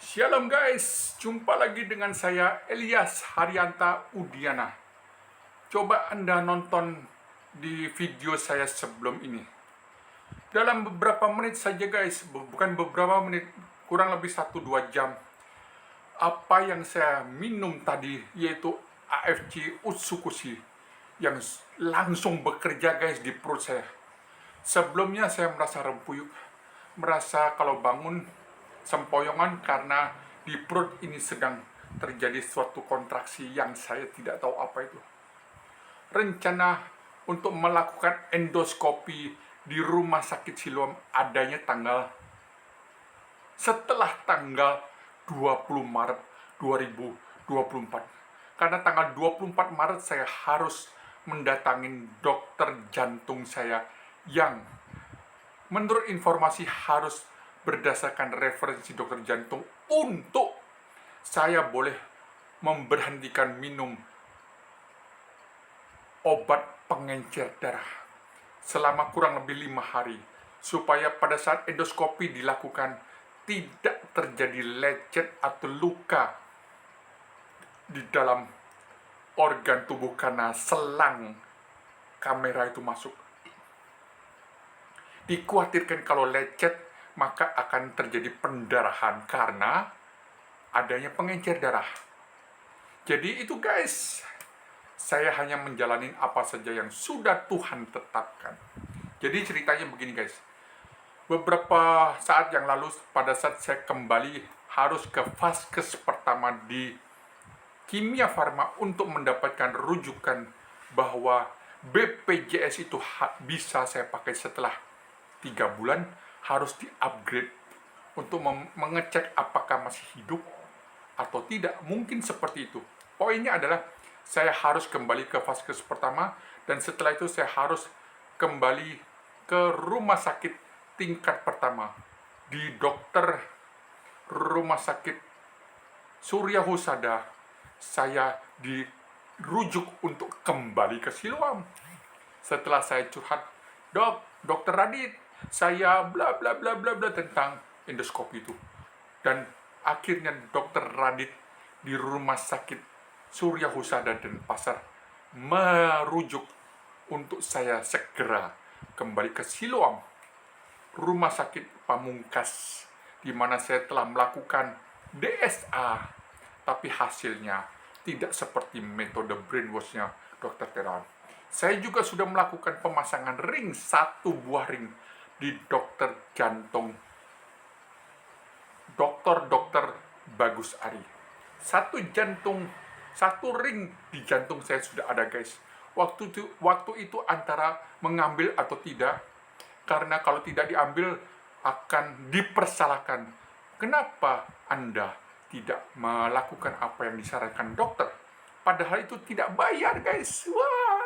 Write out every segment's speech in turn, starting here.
Shalom guys, jumpa lagi dengan saya Elias Haryanta Udiana. Coba Anda nonton di video saya sebelum ini. Dalam beberapa menit saja guys, bukan beberapa menit, kurang lebih 1-2 jam. Apa yang saya minum tadi yaitu AFC Utsukushi yang langsung bekerja guys di perut saya. Sebelumnya saya merasa rempuyuk, merasa kalau bangun sempoyongan karena di perut ini sedang terjadi suatu kontraksi yang saya tidak tahu apa itu. Rencana untuk melakukan endoskopi di rumah sakit Siloam adanya setelah tanggal 20 Maret 2024. Karena tanggal 24 Maret saya harus mendatangi dokter jantung saya yang menurut informasi harus berdasarkan referensi dokter jantung untuk saya boleh memberhentikan minum obat pengencer darah selama kurang lebih 5 hari supaya pada saat endoskopi dilakukan tidak terjadi lecet atau luka di dalam organ tubuh karena selang kamera itu masuk. Dikhawatirkan kalau lecet maka akan terjadi pendarahan karena adanya pengencer darah. Jadi itu guys, saya hanya menjalani apa saja yang sudah Tuhan tetapkan. Jadi ceritanya begini guys, beberapa saat yang lalu pada saat saya kembali harus ke vaskes pertama di Kimia Farma untuk mendapatkan rujukan bahwa BPJS itu bisa saya pakai setelah 3 bulan, harus di-upgrade untuk mengecek apakah masih hidup atau tidak, mungkin seperti itu. Poinnya adalah saya harus kembali ke vaskes pertama dan setelah itu saya harus kembali ke rumah sakit tingkat pertama di dokter rumah sakit Surya Husada. Saya dirujuk untuk kembali ke Siloam. Setelah saya curhat, dokter Radit, saya bla bla bla bla bla tentang endoskopi itu. Dan akhirnya dokter Radit di rumah sakit Surya Husada dan Pasar merujuk untuk saya segera kembali ke Siloam, rumah sakit pamungkas, di mana saya telah melakukan DSA, tapi hasilnya tidak seperti metode brainwash-nya Dr. Terawan. Saya juga sudah melakukan pemasangan ring, 1 buah ring di dokter jantung, dokter Bagus Ari. 1 ring di jantung saya sudah ada guys. Waktu itu antara mengambil atau tidak, karena kalau tidak diambil akan dipersalahkan. Kenapa Anda tidak melakukan apa yang disarankan dokter? Padahal itu tidak bayar guys. Wah.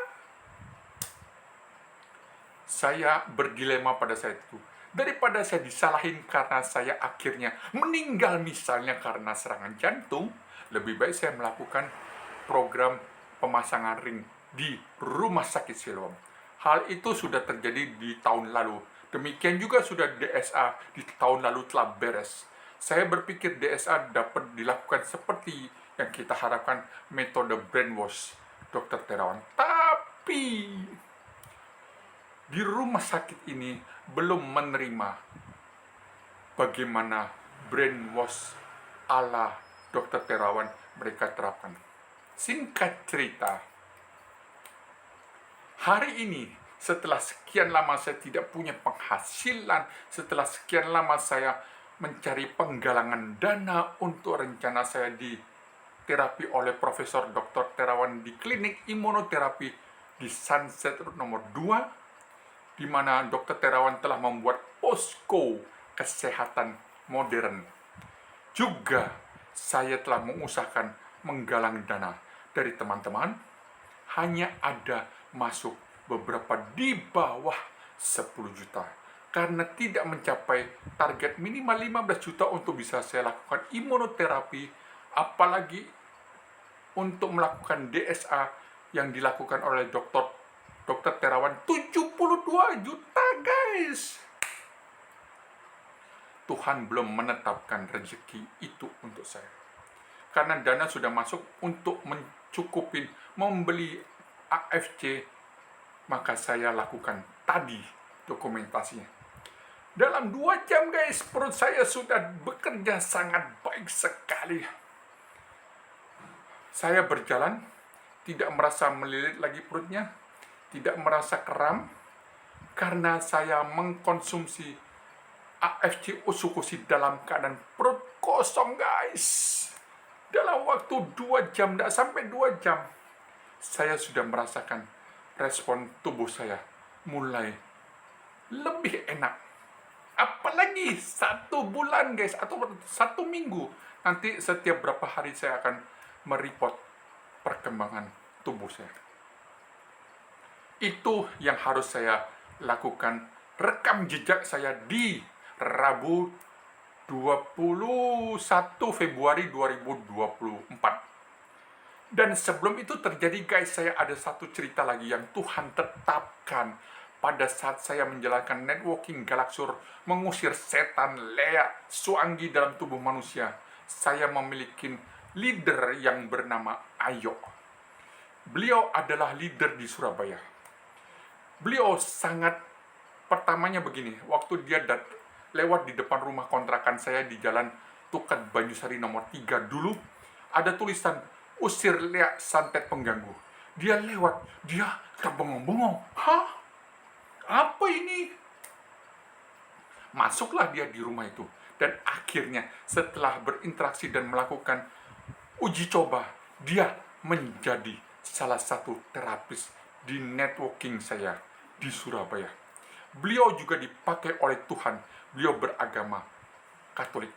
Saya berdilema pada saat itu. Daripada saya disalahin karena saya akhirnya meninggal misalnya karena serangan jantung, lebih baik saya melakukan program pemasangan ring di rumah sakit Siloam. Hal itu sudah terjadi di tahun lalu. Demikian juga sudah DSA di tahun lalu telah beres. Saya berpikir DSA dapat dilakukan seperti yang kita harapkan, metode brainwash Dr. Terawan. Tapi di rumah sakit ini belum menerima bagaimana brainwash ala Dr. Terawan mereka terapkan. Singkat cerita, hari ini setelah sekian lama saya tidak punya penghasilan, setelah sekian lama saya mencari penggalangan dana untuk rencana saya di terapi oleh Profesor Dr. Terawan di klinik imunoterapi di Sunset Road nomor 2, di mana Dr. Terawan telah membuat posko kesehatan modern. Juga saya telah mengusahakan menggalang dana dari teman-teman, hanya ada masuk beberapa di bawah 10 juta. Karena tidak mencapai target minimal 15 juta untuk bisa saya lakukan imunoterapi, apalagi untuk melakukan DSA yang dilakukan oleh Dr. Terawan 72 juta guys. Tuhan belum menetapkan rezeki itu untuk saya. Karena dana sudah masuk untuk mencukupin membeli AFC, maka saya lakukan tadi dokumentasinya. Dalam 2 jam guys, perut saya sudah bekerja sangat baik sekali. Saya berjalan, tidak merasa melilit lagi perutnya, tidak merasa kram, karena saya mengkonsumsi AFC Usukushi dalam keadaan perut kosong guys. Dalam waktu 2 jam, tidak sampai 2 jam, saya sudah merasakan respon tubuh saya mulai lebih enak. Apalagi 1 bulan guys, atau 1 minggu, nanti setiap berapa hari saya akan mereport perkembangan tubuh saya. Itu yang harus saya lakukan, rekam jejak saya di Rabu 21 Februari 2024. Dan sebelum itu terjadi guys, saya ada satu cerita lagi yang Tuhan tetapkan pada saat saya menjalankan networking Galaksur, mengusir setan Lea Suanggi dalam tubuh manusia. Saya memiliki leader yang bernama Ayo. Beliau adalah leader di Surabaya. Beliau sangat, pertamanya begini, waktu dia lewat di depan rumah kontrakan saya di Jalan Tukat Banyusari nomor 3 dulu, ada tulisan usir Lea santet pengganggu. Dia lewat, dia terbengong-bengong. Hah? Apa ini? Masuklah dia di rumah itu. Dan akhirnya setelah berinteraksi dan melakukan uji coba, dia menjadi salah satu terapis di networking saya di Surabaya. Beliau juga dipakai oleh Tuhan. Beliau beragama Katolik.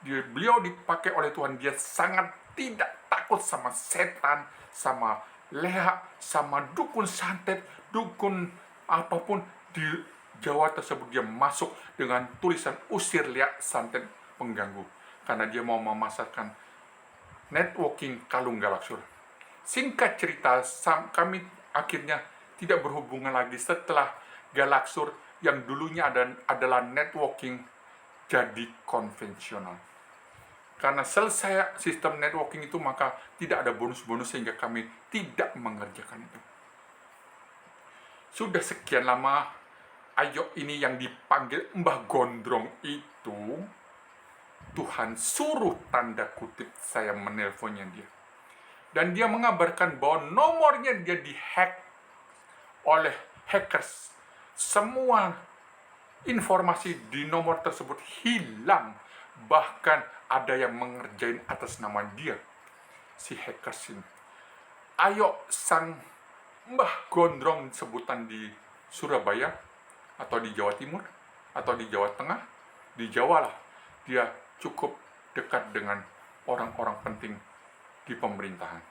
Beliau dipakai oleh Tuhan. Dia sangat tidak takut sama setan, sama Lea, sama dukun santet, dukun apapun. Di Jawa tersebut dia masuk dengan tulisan usir Lea santet pengganggu. Karena dia mau memasarkan networking Kalung Galaksur. Singkat cerita, kami akhirnya tidak berhubungan lagi setelah Galaksur yang dulunya adalah networking jadi konvensional. Karena selesai sistem networking itu, maka tidak ada bonus-bonus sehingga kami tidak mengerjakan itu. Sudah sekian lama Ayo ini yang dipanggil Mbah Gondrong itu, Tuhan suruh tanda kutip saya menelponnya dia. Dan dia mengabarkan bahwa nomornya dia dihack oleh hackers. Semua informasi di nomor tersebut hilang. Bahkan ada yang mengerjain atas nama dia, si hackers ini. Ayo sang Mbah Gondrong sebutan di Surabaya, atau di Jawa Timur, atau di Jawa Tengah, di Jawa lah. Dia cukup dekat dengan orang-orang penting di pemerintahan.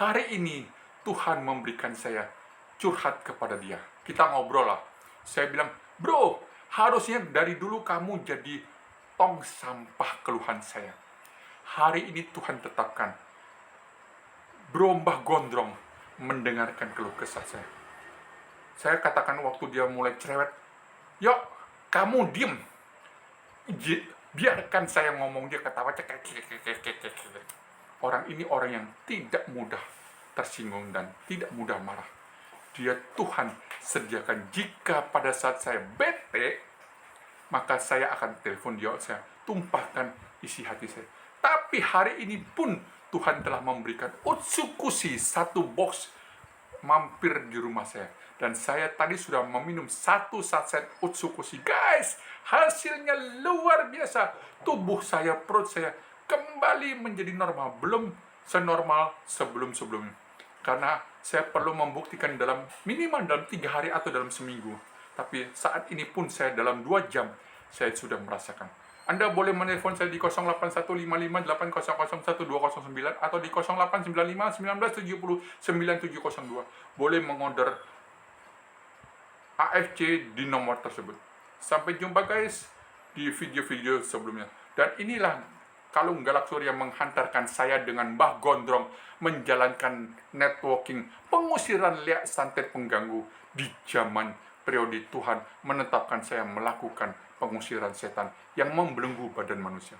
Hari ini Tuhan memberikan saya curhat kepada dia. Kita ngobrol lah. Saya bilang, bro, harusnya dari dulu kamu jadi tong sampah keluhan saya. Hari ini Tuhan tetapkan, bro Mbah Gondrong mendengarkan keluh kesah saya. Saya katakan waktu dia mulai cerewet, yuk kamu diem, biarkan saya ngomong. Dia ketawa cek. Orang ini orang yang tidak mudah tersinggung dan tidak mudah marah. Dia Tuhan sediakan jika pada saat saya bete, maka saya akan telepon dia, saya tumpahkan isi hati saya. Tapi hari ini pun Tuhan telah memberikan Utsukushi 1 box mampir di rumah saya. Dan saya tadi sudah meminum 1 saset Utsukushi. Guys, hasilnya luar biasa. Tubuh saya, perut saya kembali menjadi normal. Belum senormal sebelum-sebelumnya. Karena saya perlu membuktikan minimal dalam 3 hari atau dalam seminggu. Tapi saat ini pun saya dalam 2 jam, saya sudah merasakan. Anda boleh menelpon saya di 081558001209 atau di 089519709702. Boleh mengorder AFC di nomor tersebut. Sampai jumpa guys di video-video sebelumnya. Dan inilah Kalung Galaksur yang menghantarkan saya dengan Mbah Gondrong menjalankan networking pengusiran santet pengganggu di zaman periode Tuhan menetapkan saya melakukan pengusiran setan yang membelenggu badan manusia.